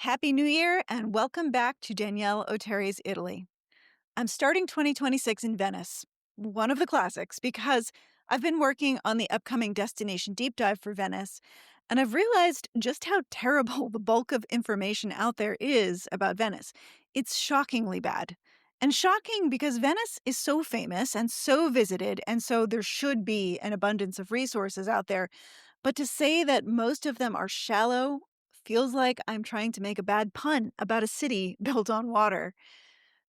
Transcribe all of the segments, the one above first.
Happy New Year and welcome back to Danielle O'Terry's Italy. I'm starting 2026 in Venice, one of the classics, because I've been working on the upcoming destination deep dive for Venice, and I've realized just how terrible the bulk of information out there is about Venice. It's shockingly bad. And shocking because Venice is so famous and so visited, and so there should be an abundance of resources out there. But to say that most of them are shallow feels like I'm trying to make a bad pun about a city built on water.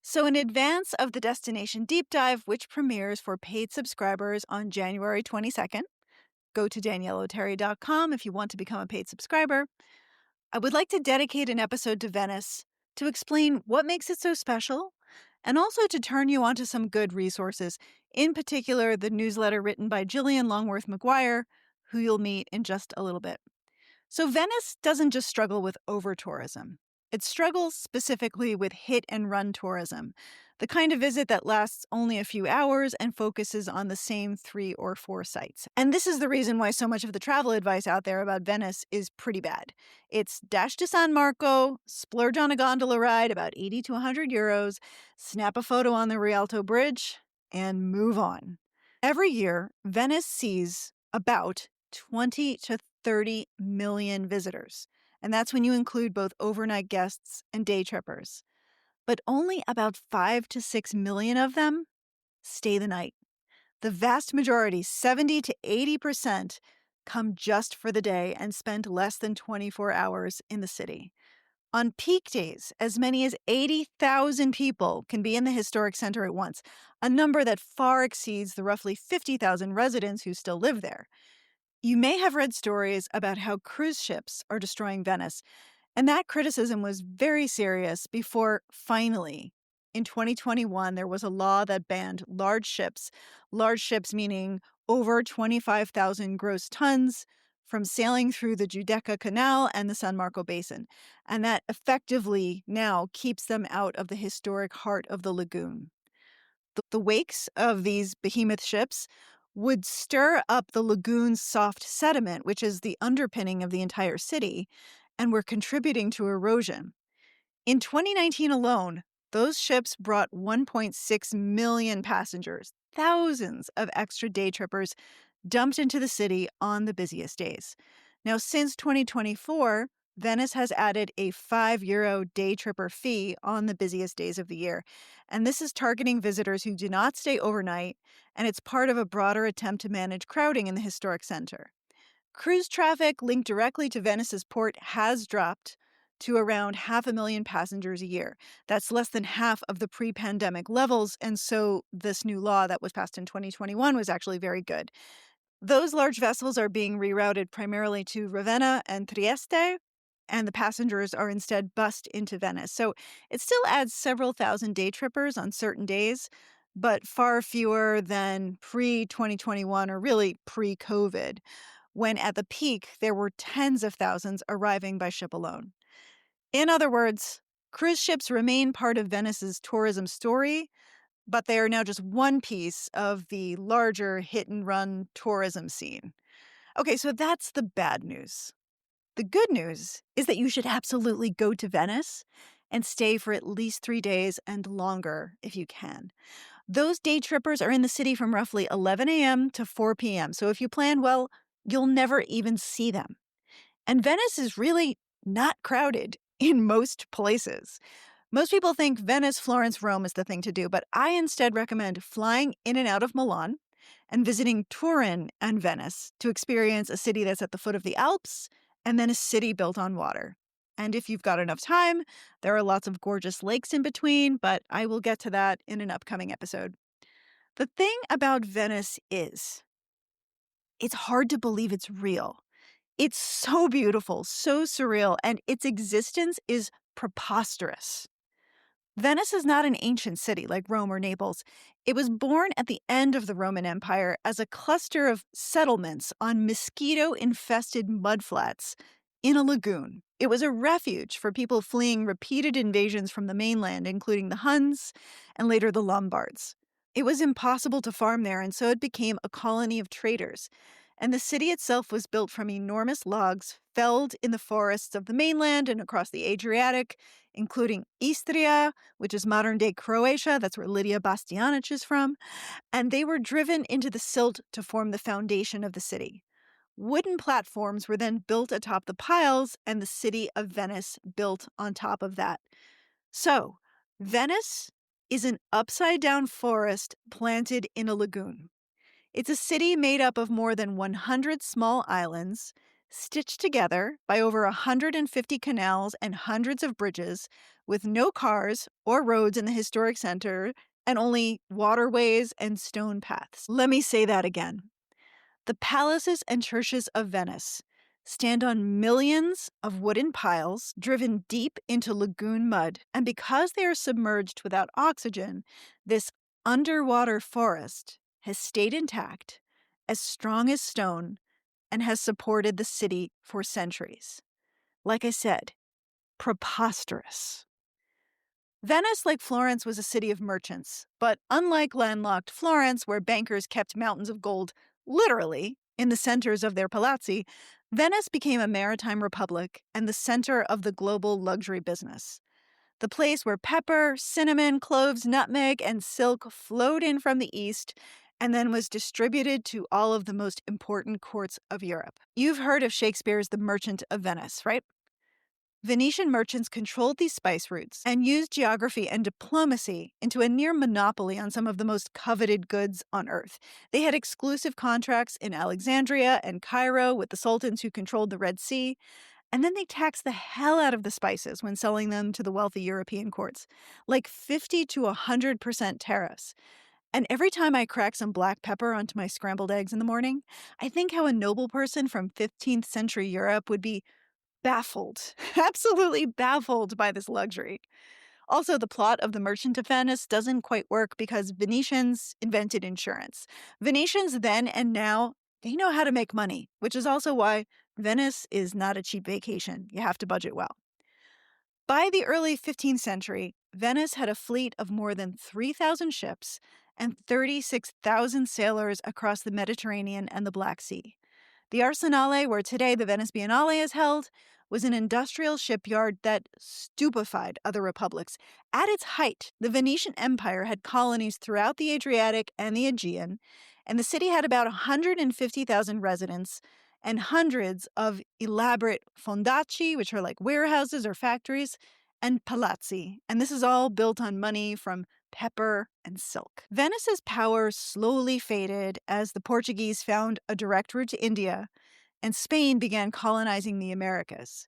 So, in advance of the destination deep dive, which premieres for paid subscribers on January 22nd, go to danielleoterry.com if you want to become a paid subscriber. I would like to dedicate an episode to Venice to explain what makes it so special and also to turn you onto some good resources, in particular, the newsletter written by Gillian Longworth McGuire, who you'll meet in just a little bit. So Venice doesn't just struggle with over-tourism. It struggles specifically with hit-and-run tourism, the kind of visit that lasts only a few hours and focuses on the same 3 or 4 sites. And this is the reason why so much of the travel advice out there about Venice is pretty bad. It's dash to San Marco, splurge on a gondola ride, about 80 to 100 euros, snap a photo on the Rialto Bridge, and move on. Every year, Venice sees about 20 to 30 million visitors, and that's when you include both overnight guests and day trippers. But only about 5 to 6 million of them stay the night. The vast majority, 70 to 80%, come just for the day and spend less than 24 hours in the city. On peak days, as many as 80,000 people can be in the historic center at once, a number that far exceeds the roughly 50,000 residents who still live there. You may have read stories about how cruise ships are destroying Venice, and that criticism was very serious before, finally, in 2021, there was a law that banned large ships meaning over 25,000 gross tons, from sailing through the Giudecca Canal and the San Marco Basin. And that effectively now keeps them out of the historic heart of the lagoon. The wakes of these behemoth ships would stir up the lagoon's soft sediment, which is the underpinning of the entire city, and were contributing to erosion. In 2019 alone, those ships brought 1.6 million passengers, thousands of extra day trippers dumped into the city on the busiest days. Now, since 2024, Venice has added a €5 day tripper fee on the busiest days of the year. And this is targeting visitors who do not stay overnight, and it's part of a broader attempt to manage crowding in the historic center. Cruise traffic linked directly to Venice's port has dropped to around 500,000 passengers a year. That's less than half of the pre-pandemic levels, and so this new law that was passed in 2021 was actually very good. Those large vessels are being rerouted primarily to Ravenna and Trieste, and the passengers are instead bussed into Venice. So it still adds several thousand day trippers on certain days, but far fewer than pre-2021 or really pre-COVID, when at the peak there were tens of thousands arriving by ship alone. In other words, cruise ships remain part of Venice's tourism story, but they are now just one piece of the larger hit-and-run tourism scene. Okay, so that's the bad news. The good news is that you should absolutely go to Venice and stay for at least 3 days and longer if you can. Those day trippers are in the city from roughly 11 a.m. to 4 p.m., so if you plan well, you'll never even see them. And Venice is really not crowded in most places. Most people think Venice, Florence, Rome is the thing to do, but I instead recommend flying in and out of Milan and visiting Turin and Venice to experience a city that's at the foot of the Alps and then a city built on water. And if you've got enough time, there are lots of gorgeous lakes in between, but I will get to that in an upcoming episode. The thing about Venice is, it's hard to believe it's real. It's so beautiful, so surreal, and its existence is preposterous. Venice is not an ancient city like Rome or Naples. It was born at the end of the Roman Empire as a cluster of settlements on mosquito-infested mudflats in a lagoon. It was a refuge for people fleeing repeated invasions from the mainland, including the Huns and later the Lombards. It was impossible to farm there, and so it became a colony of traders. And the city itself was built from enormous logs felled in the forests of the mainland and across the Adriatic, including Istria, which is modern day Croatia. That's where Lydia Bastianic is from. And they were driven into the silt to form the foundation of the city. Wooden platforms were then built atop the piles, and the city of Venice built on top of that. So, Venice is an upside down forest planted in a lagoon. It's a city made up of more than 100 small islands, stitched together by over 150 canals and hundreds of bridges, with no cars or roads in the historic center and only waterways and stone paths. Let me say that again. The palaces and churches of Venice stand on millions of wooden piles driven deep into lagoon mud, and because they are submerged without oxygen, this underwater forest has stayed intact, as strong as stone, and has supported the city for centuries. Like I said, preposterous. Venice, like Florence, was a city of merchants, but unlike landlocked Florence, where bankers kept mountains of gold literally in the centers of their palazzi, Venice became a maritime republic and the center of the global luxury business. The place where pepper, cinnamon, cloves, nutmeg, and silk flowed in from the east and then was distributed to all of the most important courts of Europe. You've heard of Shakespeare's The Merchant of Venice, right? Venetian merchants controlled these spice routes and used geography and diplomacy into a near monopoly on some of the most coveted goods on earth. They had exclusive contracts in Alexandria and Cairo with the sultans who controlled the Red Sea, and then they taxed the hell out of the spices when selling them to the wealthy European courts, like 50 to 100% tariffs. And every time I crack some black pepper onto my scrambled eggs in the morning, I think how a noble person from 15th century Europe would be baffled, absolutely baffled by this luxury. Also, the plot of The Merchant of Venice doesn't quite work because Venetians invented insurance. Venetians then and now, they know how to make money, which is also why Venice is not a cheap vacation. You have to budget well. By the early 15th century, Venice had a fleet of more than 3,000 ships and 36,000 sailors across the Mediterranean and the Black Sea. The Arsenale, where today the Venice Biennale is held, was an industrial shipyard that stupefied other republics. At its height, the Venetian Empire had colonies throughout the Adriatic and the Aegean, and the city had about 150,000 residents and hundreds of elaborate fondacci, which are like warehouses or factories, and palazzi. And this is all built on money from pepper and silk. Venice's power slowly faded as the Portuguese found a direct route to India and Spain began colonizing the Americas.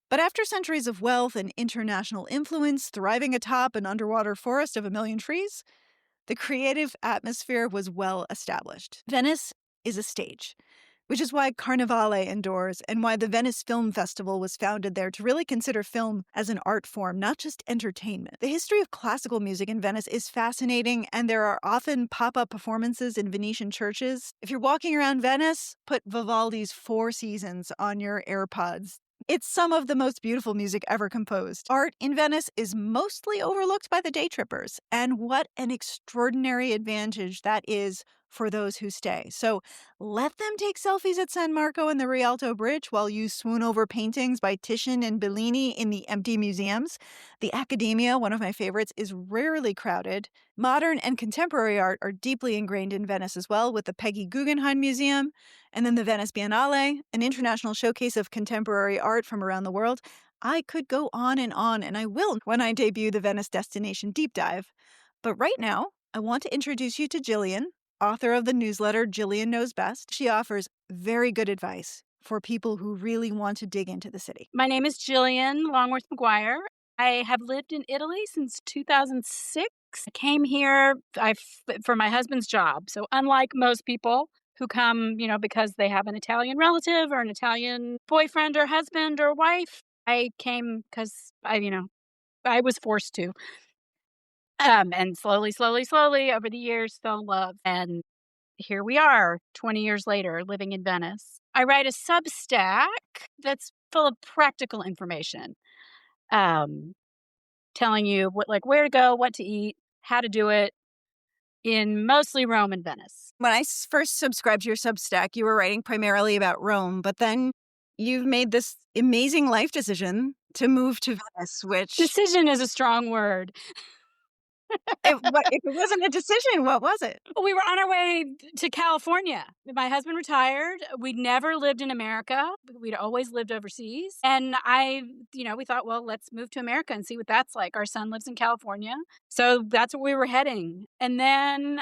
But after centuries of wealth and international influence thriving atop an underwater forest of a million trees, the creative atmosphere was well established. Venice is a stage, which is why Carnevale endures and why the Venice Film Festival was founded there to really consider film as an art form, not just entertainment. The history of classical music in Venice is fascinating, and there are often pop-up performances in Venetian churches. If you're walking around Venice, put Vivaldi's Four Seasons on your AirPods. It's some of the most beautiful music ever composed. Art in Venice is mostly overlooked by the day trippers, and what an extraordinary advantage that is for those who stay. So let them take selfies at San Marco and the Rialto Bridge while you swoon over paintings by Titian and Bellini in the empty museums. The Accademia, one of my favorites, is rarely crowded. Modern and contemporary art are deeply ingrained in Venice as well, with the Peggy Guggenheim Museum, and then the Venice Biennale, an international showcase of contemporary art from around the world. I could go on, and I will when I debut the Venice Destination Deep Dive. But right now, I want to introduce you to Jillian, author of the newsletter Jillian Knows Best. She offers very good advice for people who really want to dig into the city. My name is Jillian Longworth McGuire. I have lived in Italy since 2006. I came here for my husband's job. So unlike most people who come, because they have an Italian relative or an Italian boyfriend or husband or wife, I came because I was forced to. And slowly over the years, fell in love. And here we are 20 years later living in Venice. I write a Substack that's full of practical information, um, telling you where to go, what to eat, how to do it, in mostly Rome and Venice. When I first subscribed to your Substack, you were writing primarily about Rome, but then you've made this amazing life decision to move to Venice, which Decision is a strong word. if it wasn't a decision, what was it? We were on our way to California. My husband retired. We'd never lived in America. We'd always lived overseas. And we thought, well, let's move to America and see what that's like. Our son lives in California. So that's where we were heading. And then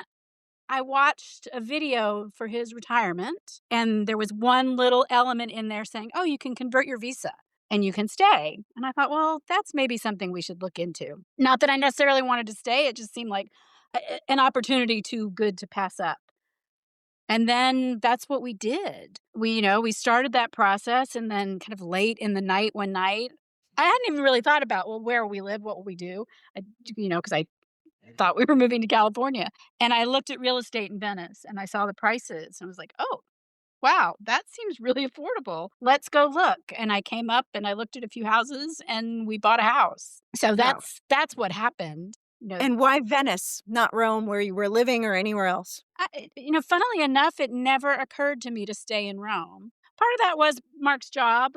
I watched a video for his retirement, and there was one little element in there saying, "Oh, you can convert your visa and you can stay." And I thought, well, that's maybe something we should look into. Not that I necessarily wanted to stay, it just seemed like an opportunity too good to pass up. And then that's what we did. We started that process, and then kind of late in the night one night, I hadn't even really thought about, well, where will we live? What will we do? Because I thought we were moving to California. And I looked at real estate in Venice and I saw the prices and I was like, oh, wow, that seems really affordable. Let's go look. And I came up and I looked at a few houses and we bought a house. So Wow. that's what happened. And why Venice, not Rome, where you were living or anywhere else? Funnily enough, it never occurred to me to stay in Rome. Part of that was Mark's job.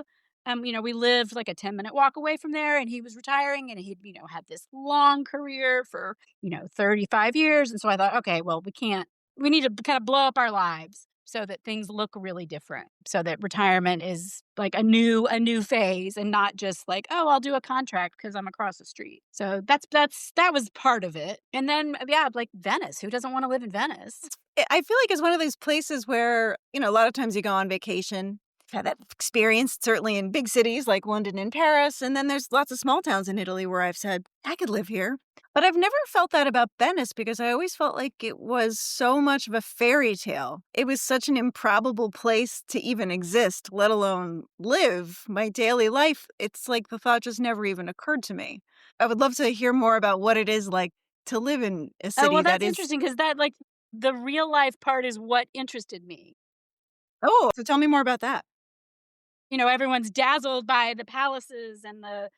We lived like a 10-minute walk away from there, and he was retiring, and he'd, had this long career for, 35 years. And so I thought, okay, well, we need to kind of blow up our lives so that things look really different, so that retirement is like a new phase and not just like, oh, I'll do a contract because I'm across the street. So that was part of it. And then, yeah, like Venice, who doesn't want to live in Venice? I feel like it's one of those places where, a lot of times you go on vacation. I've had that experience certainly in big cities like London and Paris. And then there's lots of small towns in Italy where I've said, I could live here. But I've never felt that about Venice because I always felt like it was so much of a fairy tale. It was such an improbable place to even exist, let alone live my daily life. It's like the thought just never even occurred to me. I would love to hear more about what it is like to live in a Oh, city well, that that's is. interesting because that, like, the real life part is what interested me. Oh, so tell me more about that. Everyone's dazzled by the palaces and the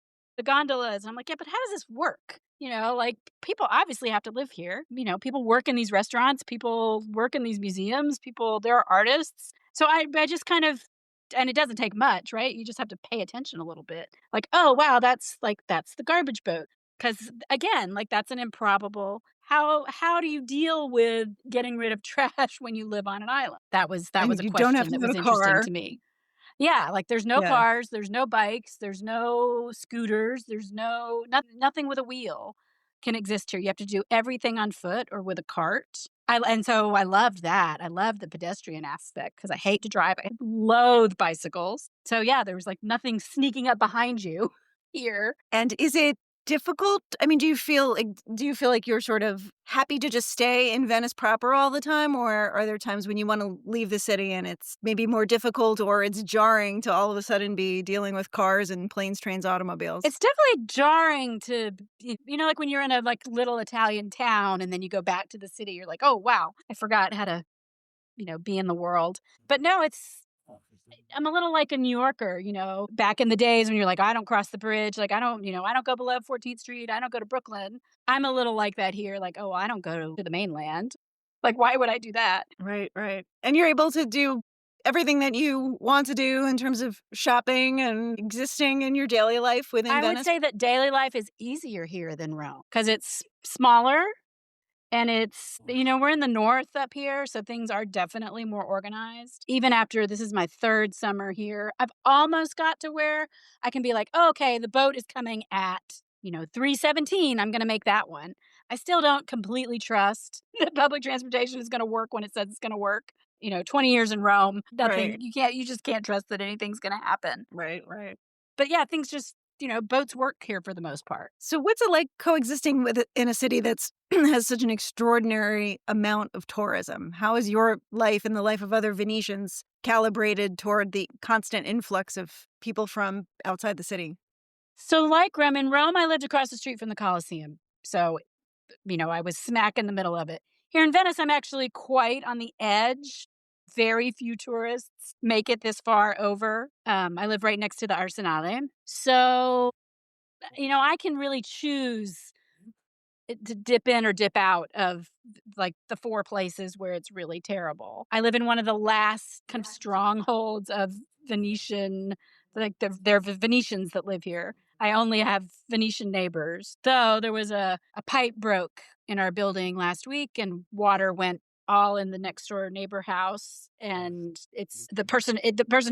gondolas. And I'm like, yeah, but how does this work? Like people obviously have to live here. People work in these restaurants, people work in these museums, there are artists. So I just kind of, and it doesn't take much, right? You just have to pay attention a little bit. Like, oh wow, that's the garbage boat. Because again, like that's an improbable. How do you deal with getting rid of trash when you live on an island? That was And a you don't have question to that have was a interesting car. to me. Yeah, like there's no Yeah. cars, there's no bikes, there's no scooters, there's nothing with a wheel can exist here. You have to do everything on foot or with a cart. And so I loved that. I loved the pedestrian aspect because I hate to drive. I loathe bicycles. So yeah, there was like nothing sneaking up behind you here. And is it difficult? I mean, do you feel like you're sort of happy to just stay in Venice proper all the time, or are there times when you want to leave the city and it's maybe more difficult or it's jarring to all of a sudden be dealing with cars and planes, trains, automobiles? It's definitely jarring to, like when you're in a like little Italian town and then you go back to the city, you're like, oh wow, I forgot how to, be in the world. But no, I'm a little like a New Yorker, back in the days when you're like, I don't cross the bridge. Like, I don't go below 14th Street. I don't go to Brooklyn. I'm a little like that here. Like, oh, I don't go to the mainland. Like, why would I do that? Right, right. And you're able to do everything that you want to do in terms of shopping and existing in your daily life within I would Venice? say that daily life is easier here than Rome because it's smaller. And we're in the north up here, so things are definitely more organized. Even after this is my third summer here, I've almost got to where I can be like, oh, okay, the boat is coming at, 3:17. I'm going to make that one. I still don't completely trust that public transportation is going to work when it says it's going to work. 20 years in Rome, nothing, Right, you just can't trust that anything's going to happen. right, right. But yeah, things just, boats work here for the most part. So what's it like coexisting with in a city that's has such an extraordinary amount of tourism? How is your life and the life of other Venetians calibrated toward the constant influx of people from outside the city? So, like Rome, in Rome, I lived across the street from the Colosseum. So, I was smack in the middle of it. Here in Venice, I'm actually quite on the edge. Very few tourists make it this far over. I live right next to the Arsenale. So, I can really choose to dip in or dip out of like the 4 places where it's really terrible. I live in one of the last kind of strongholds of Venetian, like they're Venetians that live here. I only have Venetian neighbors. Though there was a pipe broke in our building last week and water went all in the next door neighbor house, and it's the person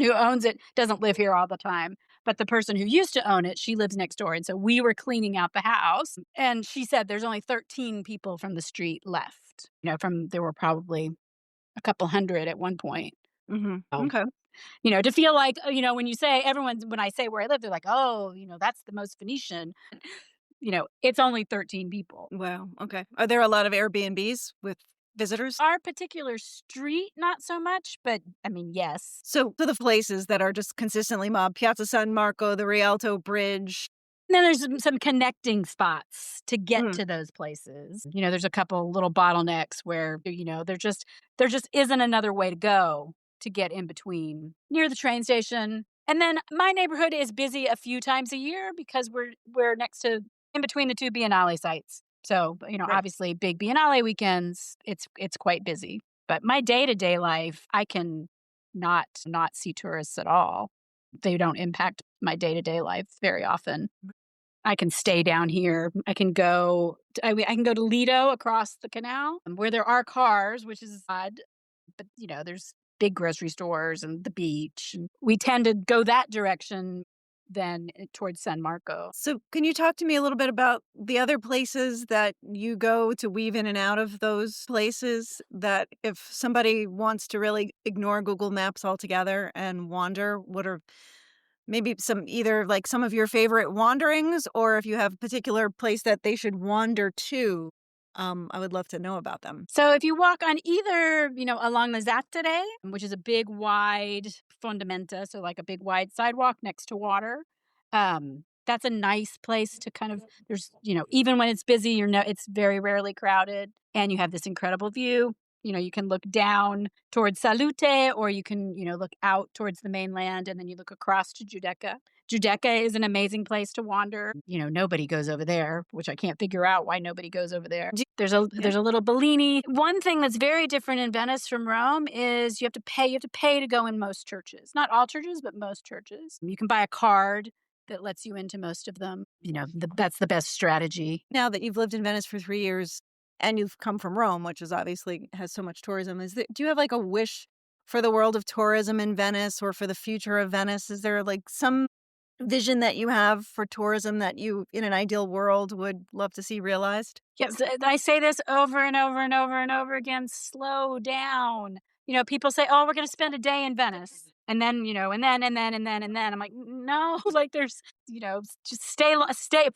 who owns it doesn't live here all the time, but the person who used to own it, she lives next door, and so we were cleaning out the house, and she said there's only 13 people from the street left. From there were probably a couple hundred at one point. Mhm. Oh. Okay. To feel like, when I say where I live, they're like, "Oh, that's the most Venetian." It's only 13 people. Wow, okay. Are there a lot of Airbnbs with visitors? Our particular street, not so much, but I mean, yes. So the places that are just consistently mobbed, Piazza San Marco, the Rialto Bridge. And then there's some connecting spots to get Mm. to those places. There's a couple little bottlenecks where, there just isn't another way to go to get in between near the train station. And then my neighborhood is busy a few times a year because we're next to in between the 2 Biennale sites. So, Right. obviously big Biennale weekends, it's quite busy. But my day-to-day life, I can not see tourists at all. They don't impact my day-to-day life very often. I can stay down here. I can go to Lido across the canal where there are cars, which is odd, but, there's big grocery stores and the beach, and we tend to go that direction than towards San Marco. So can you talk to me a little bit about the other places that you go to weave in and out of those places that if somebody wants to really ignore Google Maps altogether and wander, what are maybe some either like some of your favorite wanderings or if you have a particular place that they should wander to, I would love to know about them. So if you walk on either, along the Zattere, which is a big wide fondamenta, so like a big wide sidewalk next to water, that's a nice place to kind of there's, even when it's busy, it's very rarely crowded and you have this incredible view. You can look down towards Salute or you can, look out towards the mainland and then you look across to Giudecca. Giudecca is an amazing place to wander. Nobody goes over there, which I can't figure out why nobody goes over there. Do There's a little Bellini. One thing that's very different in Venice from Rome is you have to pay. You have to pay to go in most churches. Not all churches, but most churches. You can buy a card that lets you into most of them. That's the best strategy. Now that you've lived in Venice for 3 years and you've come from Rome, which is obviously has so much tourism, do you have like a wish for the world of tourism in Venice or for the future of Venice? Is there like some vision that you have for tourism that you, in an ideal world, would love to see realized? Yes, I say this over and over and over and over again. Slow down. People say, "Oh, we're going to spend a day in Venice," and then, and then. I'm like, no, like there's, just stay.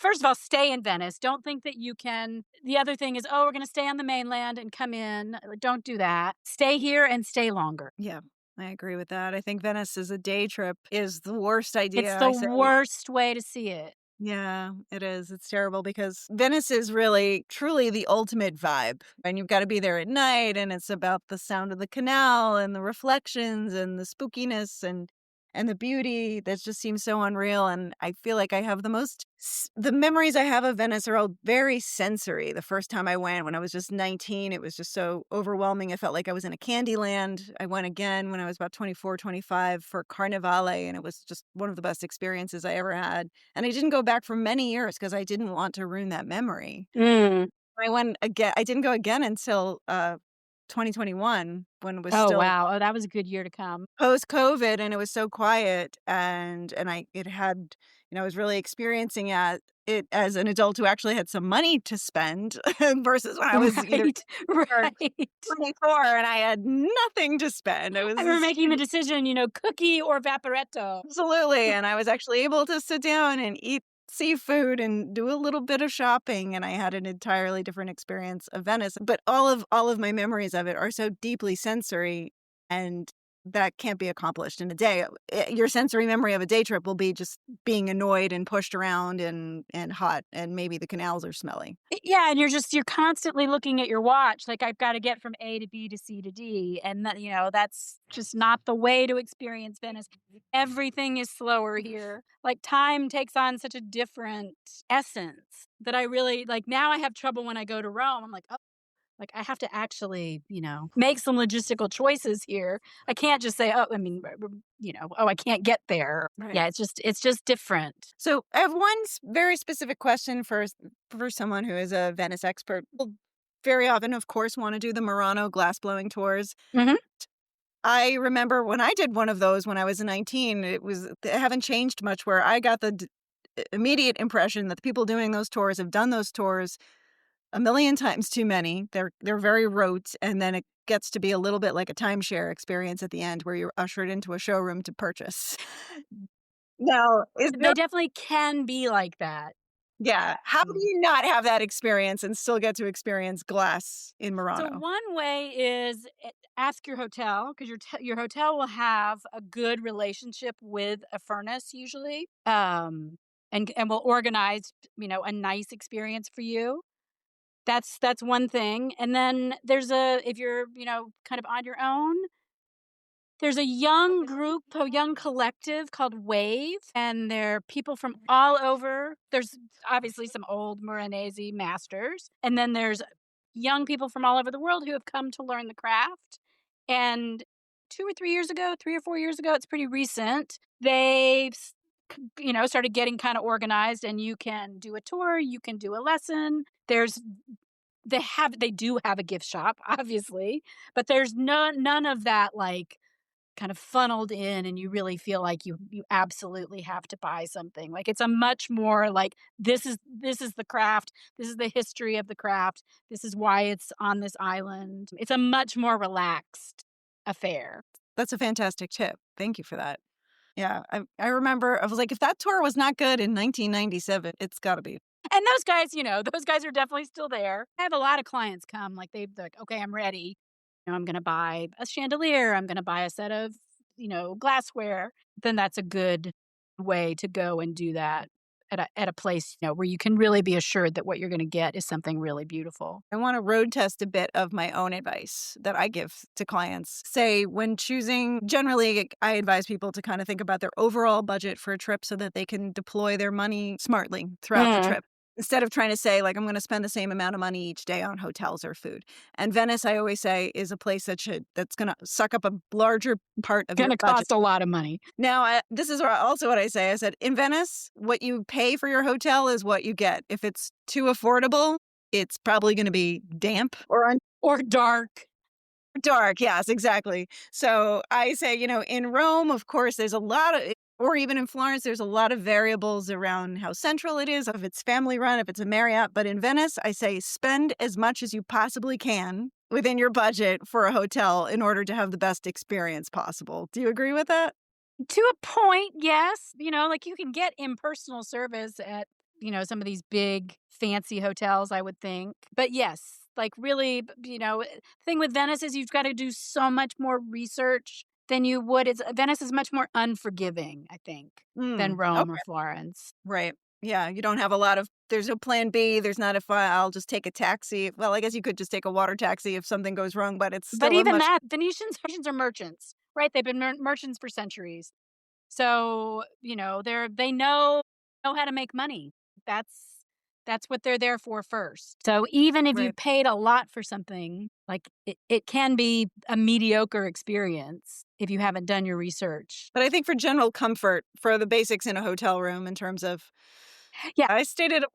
First of all, stay in Venice. Don't think that you can. The other thing is, oh, we're going to stay on the mainland and come in. Don't do that. Stay here and stay longer. Yeah, I agree with that. I think Venice as a day trip is the worst It's idea. the I say, worst way to see it. yeah, it is. It's terrible because Venice is really, truly the ultimate vibe. And you've got to be there at night, and it's about the sound of the canal and the reflections and the spookiness and the beauty that just seems so unreal. And I feel like I have the memories I have of Venice are all very sensory. The first time I went when I was just 19, it was just so overwhelming. I felt like I was in a candy land. I went again when I was about 24, 25 for Carnevale, and it was just one of the best experiences I ever had. And I didn't go back for many years because I didn't want to ruin that memory. Mm. I went again. I didn't go again until 2021 when it was Oh, still wow. Oh, that was a good year to come. post-COVID and it was so quiet and I it had I was really experiencing it as an adult who actually had some money to spend versus when I was either Right, right. 24 and I had nothing to spend. It was I remember just making the decision, cookie or vaporetto. absolutely, and I was actually able to sit down and eat seafood and do a little bit of shopping, and I had an entirely different experience of Venice. But all of my memories of it are so deeply sensory, and that can't be accomplished in a day. Your sensory memory of a day trip will be just being annoyed and pushed around and hot, and maybe the canals are smelly. Yeah, and you're constantly looking at your watch, like, "I've gotta get from A to B to C to D," and that's just not the way to experience Venice. Everything is slower here. Like, time takes on such a different essence that I really like, now I have trouble when I go to Rome, I'm like, "Oh," like, I have to actually, make some logistical choices here. I can't just say, "Oh," I mean, "Oh, I can't get there." Right. Yeah, it's just different. So I have one very specific question for someone who is a Venice expert. Will very often, of course, want to do the Murano glass blowing tours. Mhm. I remember when I did one of those when I was 19, they haven't changed much. Where I got the immediate impression that the people doing those tours have done those tours a million times too many. They're very rote, and then it gets to be a little bit like a timeshare experience at the end, where you're ushered into a showroom to purchase. Now, is there They definitely can be like that. Yeah. How do Um you not have that experience and still get to experience glass in So Murano? one way is ask your hotel because your hotel will have a good relationship with a furnace usually, and will organize a nice experience for you. That's one thing, and then there's a if you're kind of on your own, there's a young group, a young collective called Wave, and they're people from all over. There's obviously some old Morenese masters, and then there's young people from all over the world who have come to learn the craft. And 2 or 3 years ago, 3 or 4 years ago, it's pretty recent, started getting kinda organized, and you can do a tour, you can do a lesson. They do have a gift shop, obviously, but there's none of that, like, kind of funneled in and you really feel like you absolutely have to buy something. Like it's a much more like this is the craft, this is the history of the craft, this is why it's on this island. It's a much more relaxed affair. That's a fantastic tip. Thank you for that. Yeah, I remember I was like, if that tour was not good in 1997, it's gotta be. And those guys, those guys are definitely still there. I have a lot of clients come, like, they're like, "Okay, I'm ready. I'm gonna buy a chandelier, I'm gonna buy a set of, glassware." Then that's a good way to go and do that at a place, where you can really be assured that what you're gonna get is something really beautiful. I wanna road test a bit of my own advice that I give to clients. Say, when choosing generally, I advise people to kinda think about their overall budget for a trip so that they can deploy their money smartly throughout the Mm. trip. Instead of trying to say, like, "I'm gonna spend the same amount of money each day on hotels or food." And Venice, I always say, is a place that's gonna suck up a larger part of your Gonna budget. cost a lot of money. Now, this is also what I say. I said, in Venice, what you pay for your hotel is what you get. If it's too affordable, it's probably going to be damp or Or dark. dark. Yes, exactly. So I say, in Rome, of course, there's a lot of, or even in Florence, there's a lot of variables around how central it is, if it's family run, if it's a Marriott. But in Venice, I say spend as much as you possibly can within your budget for a hotel in order to have the best experience possible. Do you agree with that? To a point, yes. Like you can get impersonal service at, some of these big fancy hotels, I would think. But yes, like really, the thing with Venice is you've got to do so much more research than you would. Venice is much more unforgiving, I think, than Mm. Rome or Florence. Right. Yeah, you don't have a lot of there's no plan B, there's not if I'll just take a taxi. Well, I guess you could just take a water taxi if something goes wrong, but it's But still a even much that, Venetians are merchants, right? They've been merchants for centuries. So, they know how to make money. That's what they're there for first. So even if you right. paid a lot for something, like it can be a mediocre experience if you haven't done your research. But I think for general comfort, for the basics in a hotel room in terms of Yeah, I stayed at a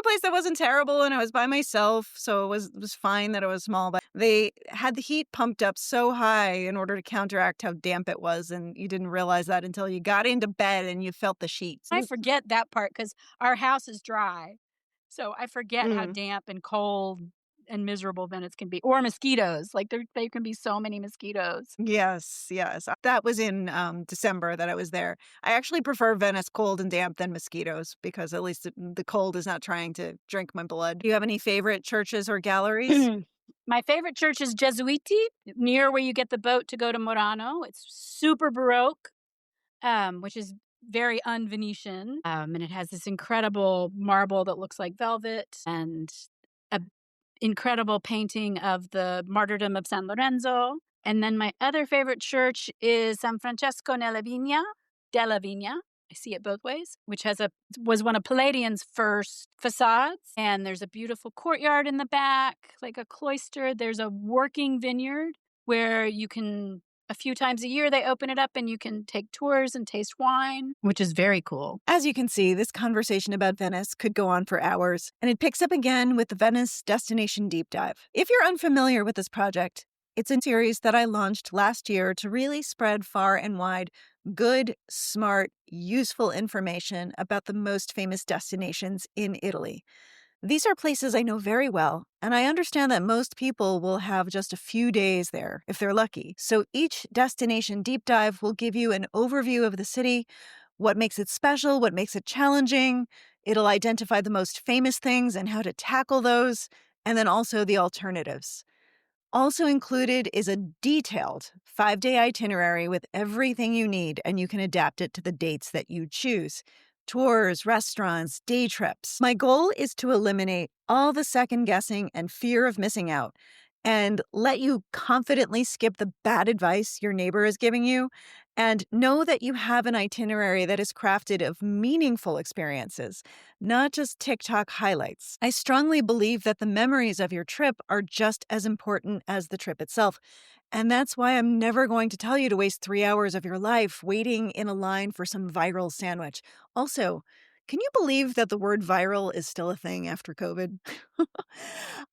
place that wasn't terrible and I was by myself, so it was fine that it was small, but they had the heat pumped up so high in order to counteract how damp it was, and you didn't realize that until you got into bed and you felt the sheets. I forget that part because our house is dry. So I forget how Mm. damp and cold and miserable Venice can be. Or mosquitoes. Like they can be so many mosquitoes. Yes, yes. That was in, December that I was there. I actually prefer Venice cold and damp than mosquitoes because at least the cold is not trying to drink my blood. Do you have any favorite churches or galleries? My favorite church is Gesuiti, near where you get the boat to go to Murano. It's super Baroque, which is very un-Venetian, and it has this incredible marble that looks like velvet and a incredible painting of the martyrdom of San Lorenzo. And then my other favorite church is San Francesco della Vigna. I see it both ways, which was one of Palladian's first facades. And there's a beautiful courtyard in the back, like a cloister. There's a working vineyard where you can a few times a year they open it up and you can take tours and taste wine, which is very cool. As you can see, this conversation about Venice could go on for hours, and it picks up again with the Venice Destination Deep Dive. If you're unfamiliar with this project, it's a series that I launched last year to really spread far and wide good, smart, useful information about the most famous destinations in Italy. These are places I know very well, and I understand that most people will have just a few days there if they're lucky. So each destination deep dive will give you an overview of the city, what makes it special, what makes it challenging. It'll identify the most famous things and how to tackle those, and then also the alternatives. Also included is a detailed 5-day itinerary with everything you need, and you can adapt it to the dates that you choose. Tours, restaurants, day trips. My goal is to eliminate all the second guessing and fear of missing out and let you confidently skip the bad advice your neighbor is giving you and know that you have an itinerary that is crafted of meaningful experiences, not just TikTok highlights. I strongly believe that the memories of your trip are just as important as the trip itself. And that's why I'm never going to tell you to waste 3 hours of your life waiting in a line for some viral sandwich. Also, can you believe that the word viral is still a thing after COVID?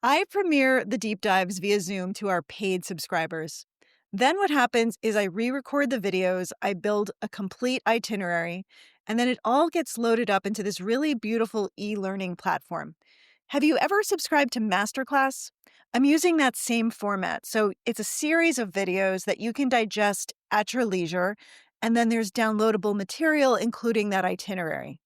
I premiere the deep dives via Zoom to our paid subscribers. Then what happens is I re-record the videos, I build a complete itinerary, and then it all gets loaded up into this really beautiful e-learning platform. Have you ever subscribed to Masterclass? I'm using that same format. So it's a series of videos that you can digest at your leisure, and then there's downloadable material, including that itinerary.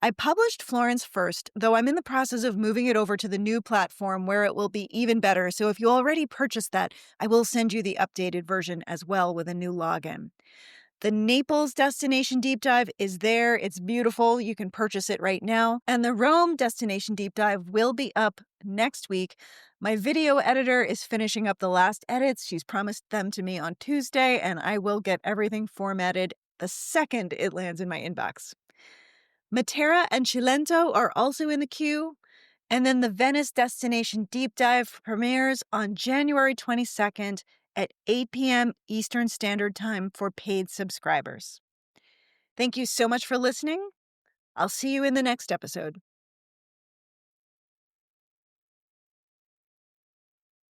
I published Florence first, though I'm in the process of moving it over to the new platform where it will be even better. So if you already purchased that, I will send you the updated version as well with a new login. The Naples Destination Deep Dive is there. It's beautiful. You can purchase it right now. And the Rome Destination Deep Dive will be up next week. My video editor is finishing up the last edits. She's promised them to me on Tuesday, and I will get everything formatted the second it lands in my inbox. Matera and Cilento are also in the queue. And then the Venice Destination Deep Dive premieres on January 22nd at 8 p.m. Eastern Standard Time for paid subscribers. Thank you so much for listening. I'll see you in the next episode.